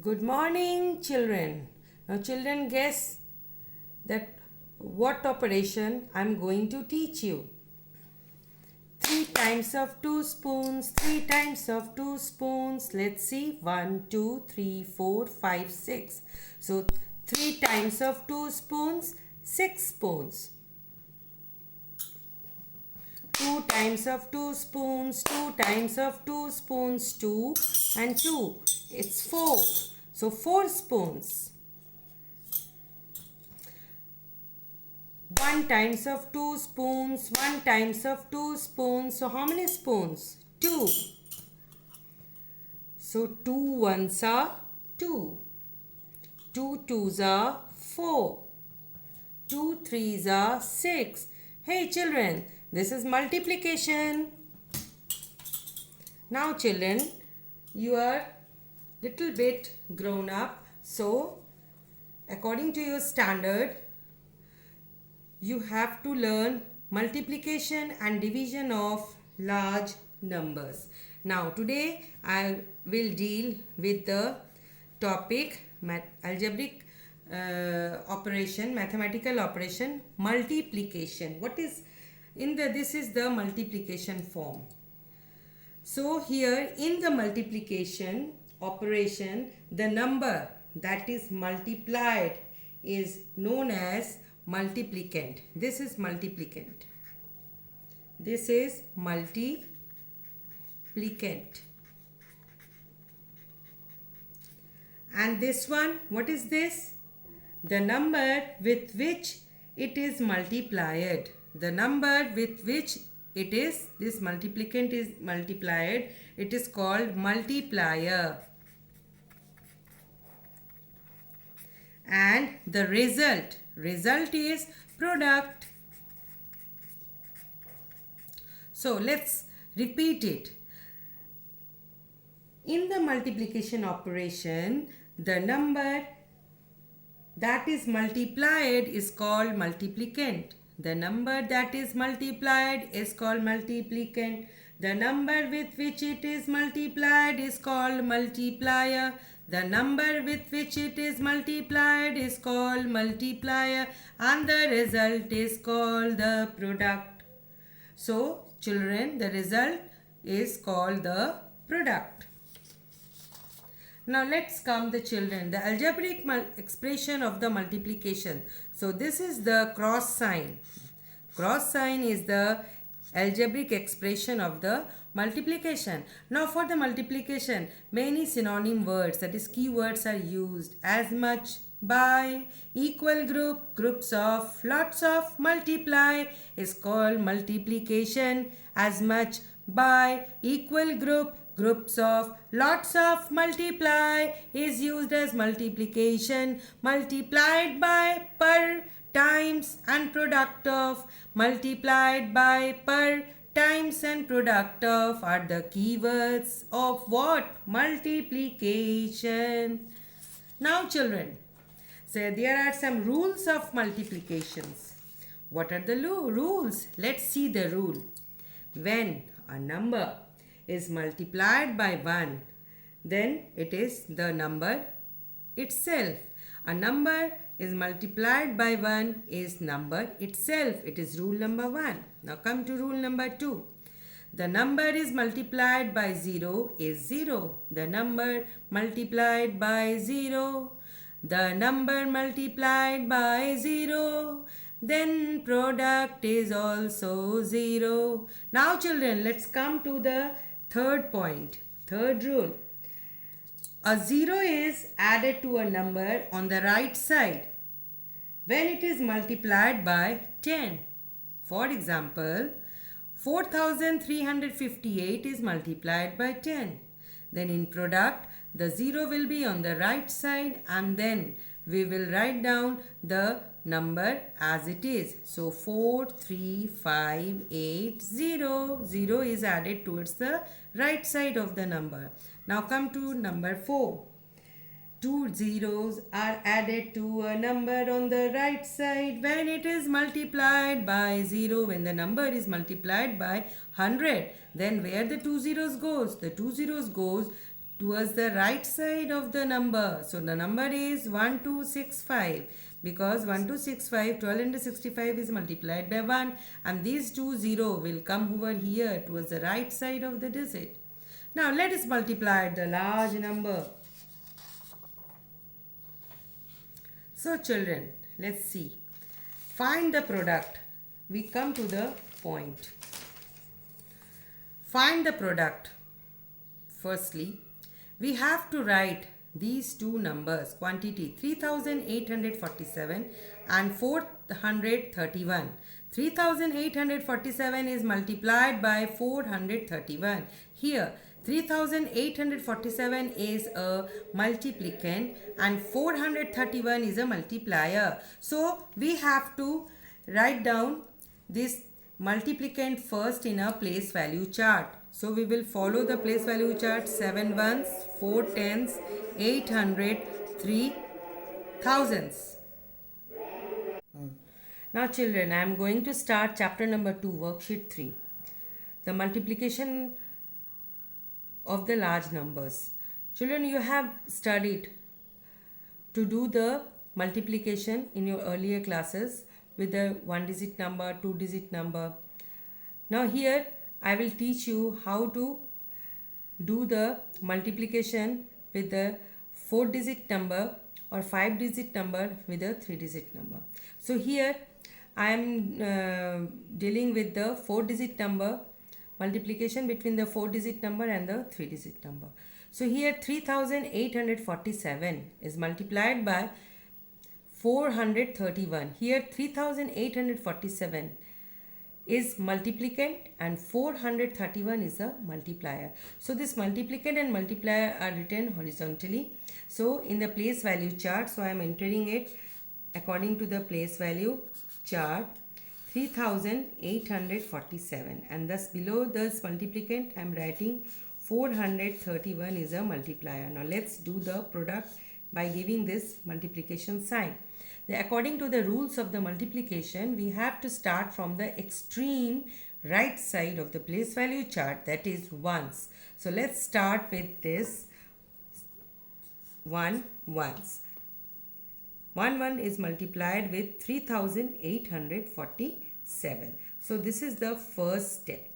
Good morning, children. Now, children, guess that what operation I'm going to teach you. 3 times of 2 spoons, 3 times of 2 spoons. Let's see. 1, 2, 3, 4, 5, 6. So, 3 times of 2 spoons, 6 spoons. 2 times of 2 spoons, 2 times of 2 spoons, 2 and 2. It's 4. So 4 spoons. 1 times of 2 spoons, 1 times of 2 spoons. So how many spoons? 2. So 2 ones are 2. 2 twos are 4. 2 threes are 6. Hey children, this is multiplication. Now children, you are little bit grown up. So according to your standard, you have to learn multiplication and division of large numbers. Now today I will deal with the topic algebraic operation, mathematical operation, multiplication. What is this is the multiplication form. So here in the multiplication operation, the number that is multiplied is known as multiplicand. This is multiplicand. This is multiplicand. And this one, what is this? The number with which it is multiplied. The number with which this multiplicand is multiplied, it is called multiplier. And the result is product. So let's repeat it. In the multiplication operation, the number that is multiplied is called multiplicand. The number that is multiplied is called multiplicand. The number with which it is multiplied is called multiplier. The number with which it is multiplied is called multiplier. And the result is called the product. So, children, the result is called the product. Now let's come the children. The algebraic expression of the multiplication. So this is the cross sign. Cross sign is the algebraic expression of the multiplication. Now for the multiplication, many synonym words, that is keywords, are used. As much, by, equal group, groups of, lots of, multiply is called multiplication. As much, by, equal group, groups of, lots of, multiply is used as multiplication. Multiplied by, per, times and product of, multiplied by, per, times and product of are the keywords of what? Multiplication. Now children, so there are some rules of multiplications. What are the rules? Let's see the rule. When a number is multiplied by 1, then it is the number itself. A number is multiplied by 1 is number itself. It is rule number 1. Now come to rule number 2. The number is multiplied by 0 is 0. The number multiplied by 0. The number multiplied by 0. Then product is also 0. Now children, let's come to the third point. Third rule. A 0 is added to a number on the right side when it is multiplied by 10. For example, 4358 is multiplied by 10. Then in product, the 0 will be on the right side and then we will write down the number as it is. So 43580. 0 is added towards the right side of the number. Now come to number 4. 2 zeros are added to a number on the right side when it is multiplied by 0. When the number is multiplied by 100, then where the 2 zeros goes? The 2 zeros goes towards the right side of the number. So the number is 1265 because 1265, 12 into 65 is multiplied by 1 and these two 0 will come over here towards the right side of the digit. Now let us multiply the large number. So children, let's see. Find the product. We come to the point. Find the product. Firstly, we have to write these two numbers, quantity 3847 and 431. 3847 is multiplied by 431. Here 3847 is a multiplicand and 431 is a multiplier. So we have to write down this multiplicand first in a place value chart. So we will follow the place value chart: 7 ones, 4 tens, 800, 3 thousands. Now children, I am going to start chapter number 2, worksheet 3. The multiplication of the large numbers. Children, you have studied to do the multiplication in your earlier classes with the 1-digit number, 2-digit number. Now here I will teach you how to do the multiplication with the 4-digit number or 5-digit number with a 3-digit number. So here I am dealing with the 4-digit number, multiplication between the 4-digit number and the 3-digit number. So here 3847 is multiplied by 431. Here 3847 is multiplicand and 431 is a multiplier. So this multiplicand and multiplier are written horizontally. So in the place value chart, so I am entering it according to the place value chart, 3847, and thus below this multiplicand I am writing 431 is a multiplier. Now let's do the product by giving this multiplication sign. According to the rules of the multiplication, we have to start from the extreme right side of the place value chart, that is ones. So let's start with this 1 ones. 1 is multiplied with 3847. So this is the first step.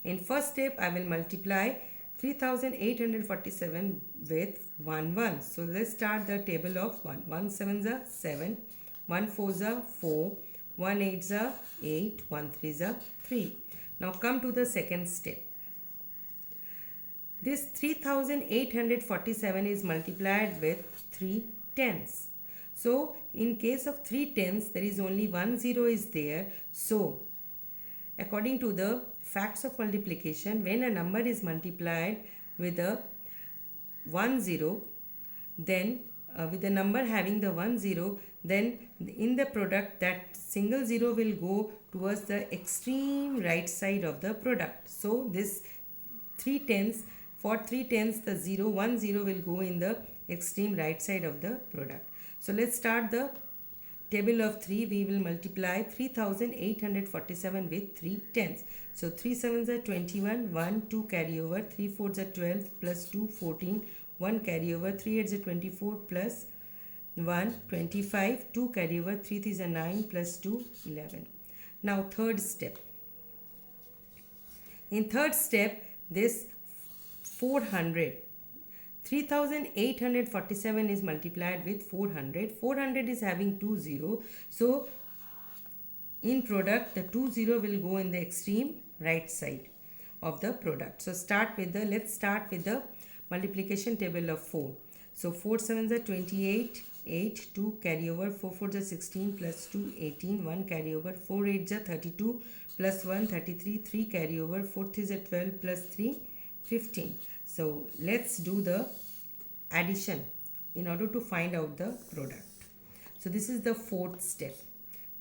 In first step, I will multiply 3847 with 1. So let's start the table of 1. 1 sevens are 7, 1 fours are 4, 1 eights are 8, 1 threes are 3. Now come to the second step. This 3847 is multiplied with 3 tens. So in case of 3 tens, there is only 1 0 is there. So according to the facts of multiplication, when a number is multiplied with a 1 0, then with the number having the 1 0, then in the product that single 0 will go towards the extreme right side of the product. So this 3 tens, for 3 tens the 1 0 will go in the extreme right side of the product. So let's start the table of 3. We will multiply 3847 with 3 tens. So 3 sevens are 21, 1 2 carry over, 3 fours are 12 plus 2 14, 1 carry over, 3 eights are 24 plus 1 25, 2 carry over, 3 threes are 9 plus 2 11. Now third step. In third step, this 400. 3847 is multiplied with 400. 400 is having 2 0. So in product, the 2 0 will go in the extreme right side of the product. So let's start with the multiplication table of 4. So 4 sevens are 28, 8, 2 carry over, 4 fours are 16 plus 2 18, 1 carry over, 4 eights are 32 plus 1 33, 3 carry over, 4 threes are 12 plus 3 15. So let's do the addition in order to find out the product. So this is the fourth step.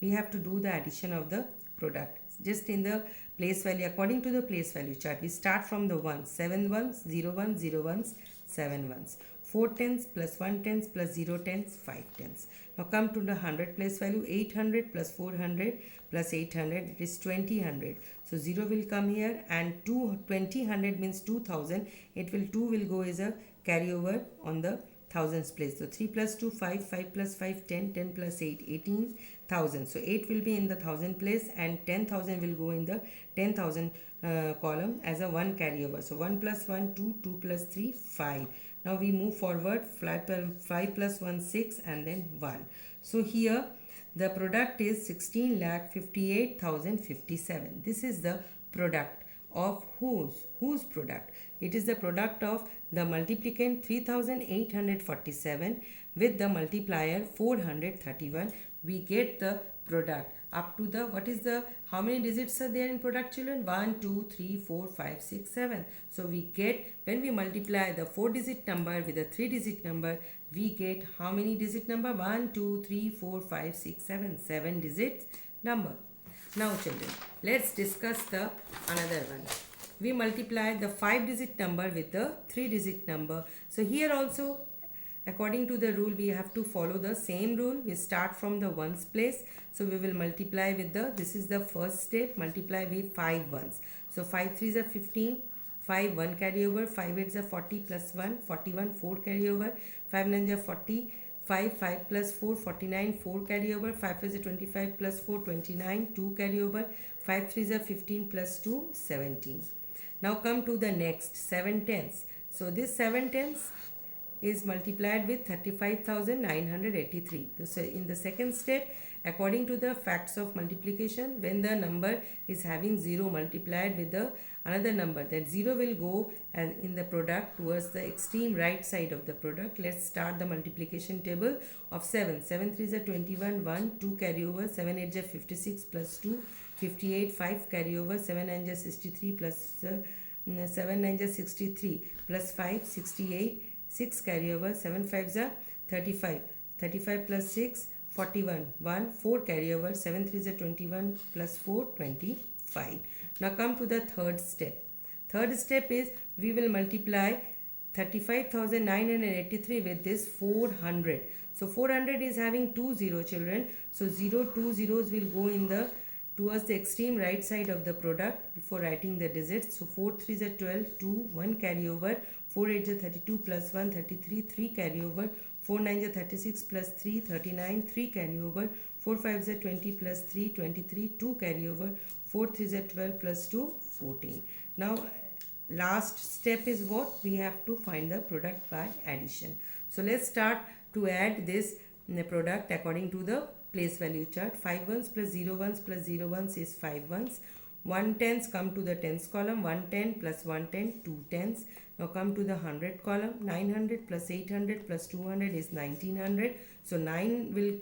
We have to do the addition of the product. Just in the place value, according to the place value chart, we start from the 1s. 7 ones, 0 1s, 0 1s, 7 1s. 4 tens plus 1 tens plus 0 tens, 5 tens. Now come to the 100 place value. 800 plus 400 plus 800, it is 2000. So 0 will come here, and 2000 means 2000. 2 will go as a carryover on the thousands place. So 3 plus 2, 5, 5 plus 5, 10, 10 plus 8, 18,000. So 8 will be in the thousand place, and 10,000 will go in the 10,000 column as a 1 carryover. So 1 plus 1, 2, 2 plus 3, 5. Now we move forward. 5 plus 1, 6, and then 1. So here the product is 16,58,057. This is the product of whose product? It is the product of the multiplicand 3847 with the multiplier 431. We get the product up to the, what is the, how many digits are there in product, children? 1, 2, 3, 4, 5, 6, 7. So we get, when we multiply the 4-digit number with a 3-digit number, we get how many digit number? 1, 2, 3, 4, 5, 6, 7. 7 digits number. Now children, let's discuss the another one. We multiply the 5-digit number with the 3-digit number. So here also, according to the rule, we have to follow the same rule. We start from the ones place. So we will multiply with the, this is the first step, multiply with 5 ones. So 5 3s are 15, 5 1 carryover, 5 8s are 40 plus 1, 41 4 carryover, 5 9s are 40, 5 plus 4, 49, 4 carryover, 5 is 25 plus 4, 29, 2 carryover, 5 3s are 15 plus 2, 17. Now come to the next, 7 tens. So this 7 tens is multiplied with 35,983. So in the second step, according to the facts of multiplication, when the number is having 0 multiplied with the another number, that 0 will go as in the product towards the extreme right side of the product. Let's start the multiplication table of 7. 7 3s are 21, 1, 2 carryover, 7 8s are 56 plus 2, 58, 5 carryover, 7 9s are 63 plus 7 9s are 63 plus 5, 68, 6 carryover, 7 5s are 35, 35 plus 6, 41, 1, 4 carryover, 7 3s are 21 plus 4, 25. Now come to the third step. Third step is we will multiply 35,983 with this 400. So 400 is having 2 0 children. So 0, 2 zeros will go in the towards the extreme right side of the product before writing the digits. So 4 3s are 12, 2, 1 carryover, 4 8s are 32 plus 1, 33, 3 carryover, 4 9s are 36 plus 3, 39, 3 carryover, 4 5s are 20 plus 3, 23, 2 carryover, 4 3s are 12 plus 2, 14. Now last step is what? We have to find the product by addition. So let's start to add this product according to the place value chart. 5 ones plus 0 ones plus 0 ones is 5 ones. 1 tens come to the tens column. 1 10 plus 1 10, 2 tens. Now come to the 100 column. 900 plus 800 plus 200 is 1900. So 9 will,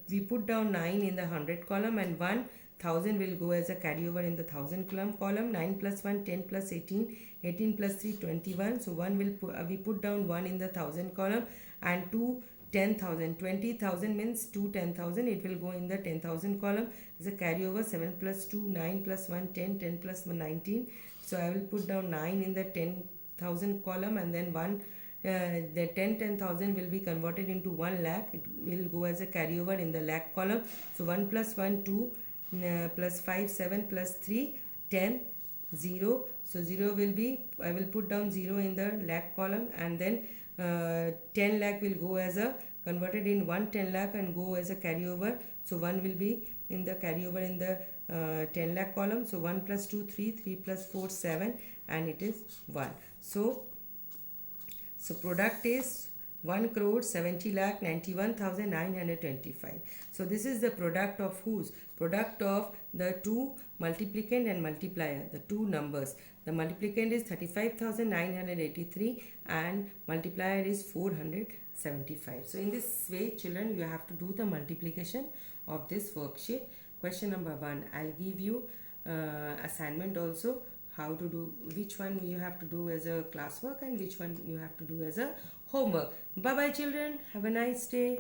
we put down 9 in the 100 column, and 1000 will go as a carryover in the 1000 column. 9 plus 1, 10 plus 18, 18 plus 3, 21. So 1 will we put down 1 in the 1000 column, and 2 10,000. 20,000 means 2 10,000. It will go in the 10,000 column as a carryover. 7 plus 2, 9 plus 1, 10, 10 plus 1, 19. So I will put down 9 in the 10,000 column, and then 1, the 10,000 will be converted into 1 lakh. It will go as a carryover in the lakh column. So 1 plus 1, 2, plus 5, 7 plus 3, 10, 0. So 0 will be, I will put down 0 in the lakh column, and then 10 lakh will go as a converted in 1 10 lakh and go as a carryover. So 1 will be in the carryover in the 10 lakh column. So 1 plus 2, 3, 3 plus 4, 7, and it is 1. So product is 1,70,91,925. So this is the product of whose? Product of the two multiplicand and multiplier, the two numbers. The multiplicand is 35,983 and multiplier is 475. So in this way, children, you have to do the multiplication of this worksheet. Question number 1, I'll give you assignment also, how to do, which one you have to do as a classwork and which one you have to do as a homework. Bye bye children, have a nice day.